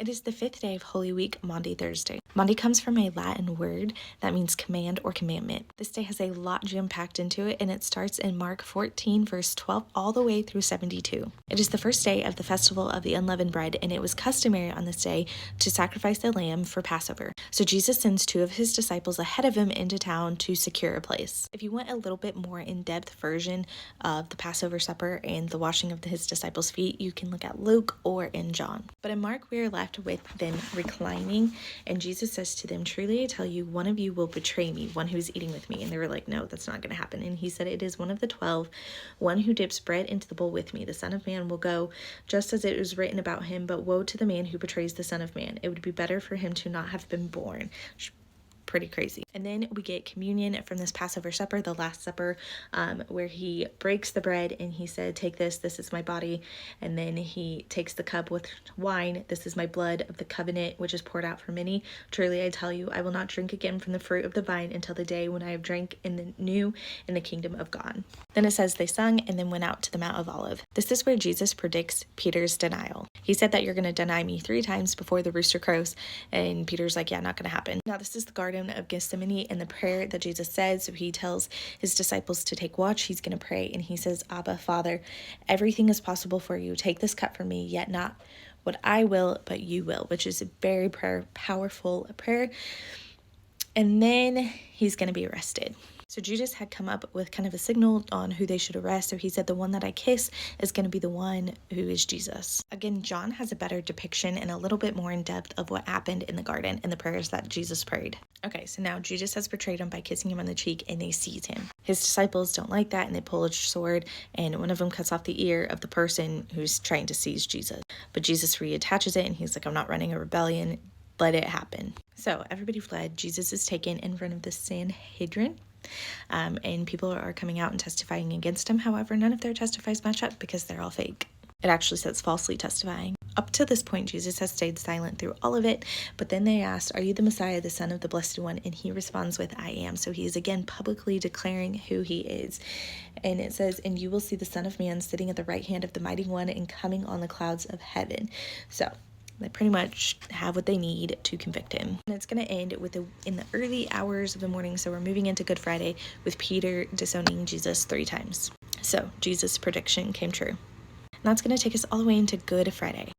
It is the 5th day of Holy Week, Maundy Thursday. Maundy comes from a Latin word that means command or commandment. This day has a lot jam-packed into it, and it starts in Mark 14, verse 12, all the way through 72. It is the first day of the festival of the unleavened bread, and it was customary on this day to sacrifice the lamb for Passover. So Jesus sends 2 of his disciples ahead of him into town to secure a place. If you want a little bit more in-depth version of the Passover supper and the washing of his disciples' feet, you can look at Luke or in John. But in Mark, we are left with them reclining, and Jesus says to them, "Truly I tell you, one of you will betray me, one who is eating with me." And they were like, "No, that's not going to happen." And he said, "It is one of the 12, one who dips bread into the bowl with me. The Son of Man will go just as it was written about him, but woe to the man who betrays the Son of Man. It would be better for him to not have been born." Pretty crazy. And then we get communion from this Passover supper, the Last Supper, where he breaks the bread and he said, "Take this is my body." And then he takes the cup with wine. "This is my blood of the covenant, which is poured out for many. Truly I tell you, I will not drink again from the fruit of the vine until the day when I have drank in the new in the kingdom of God." Then it says they sung and then went out to the Mount of Olives. This is where Jesus predicts Peter's denial. He said that, "You're going to deny me 3 times before the rooster crows." And Peter's like, "Yeah, not going to happen." Now this is the Garden of Gethsemane and the prayer that Jesus said. So he tells his disciples to take watch. He's going to pray and he says, "Abba, Father, everything is possible for you. Take this cup from me, yet not what I will, but you will," which is a very powerful prayer. And then he's going to be arrested. So Judas had come up with kind of a signal on who they should arrest. So he said, "The one that I kiss is going to be the one who is Jesus." Again, John has a better depiction and a little bit more in depth of what happened in the garden and the prayers that Jesus prayed. Okay, so now Judas has betrayed him by kissing him on the cheek, and they seize him. His disciples don't like that, and they pull a sword, and one of them cuts off the ear of the person who's trying to seize Jesus. But Jesus reattaches it, and he's like, "I'm not running a rebellion. Let it happen." So everybody fled. Jesus is taken in front of the Sanhedrin. And people are coming out and testifying against him. However, none of their testifies match up because they're all fake. It actually says falsely testifying. Up to this point, Jesus has stayed silent through all of it, but then they asked, "Are you the Messiah, the Son of the Blessed One?" And he responds with, "I am." So he is again publicly declaring who he is. And it says, "And you will see the Son of Man sitting at the right hand of the Mighty One and coming on the clouds of heaven." So they pretty much have what they need to convict him. And it's going to end with in the early hours of the morning. So we're moving into Good Friday with Peter disowning Jesus 3 times. So Jesus' prediction came true. And that's going to take us all the way into Good Friday.